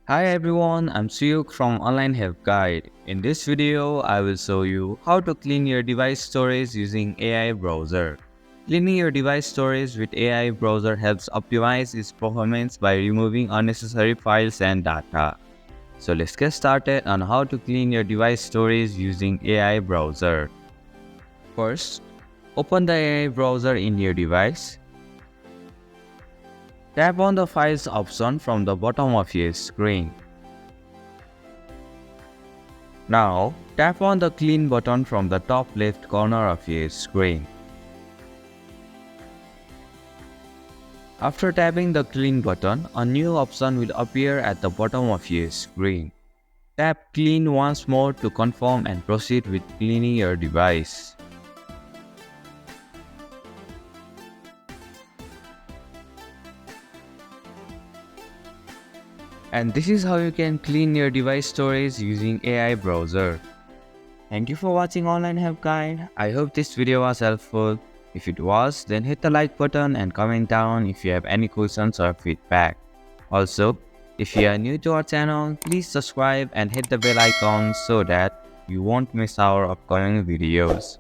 Hi everyone, I'm Suyuk from Online Help Guide. In this video, I will show you how to clean your device storage using AI Browser. Cleaning your device storage with AI Browser helps optimize its performance by removing unnecessary files and data. So let's get started on how to clean your device storage using AI Browser. First, open the AI Browser in your device. Tap on the Files option from the bottom of your screen. Now, tap on the Clean button from the top left corner of your screen. After tapping the Clean button, a new option will appear at the bottom of your screen. Tap Clean once more to confirm and proceed with cleaning your device. And this is how you can clean your device storage using AI Browser. Thank you for watching Online Help Guide. I hope this video was helpful. If it was, then hit the like button and comment down if you have any questions or feedback. Also, if you are new to our channel, please subscribe and hit the bell icon so that you won't miss our upcoming videos.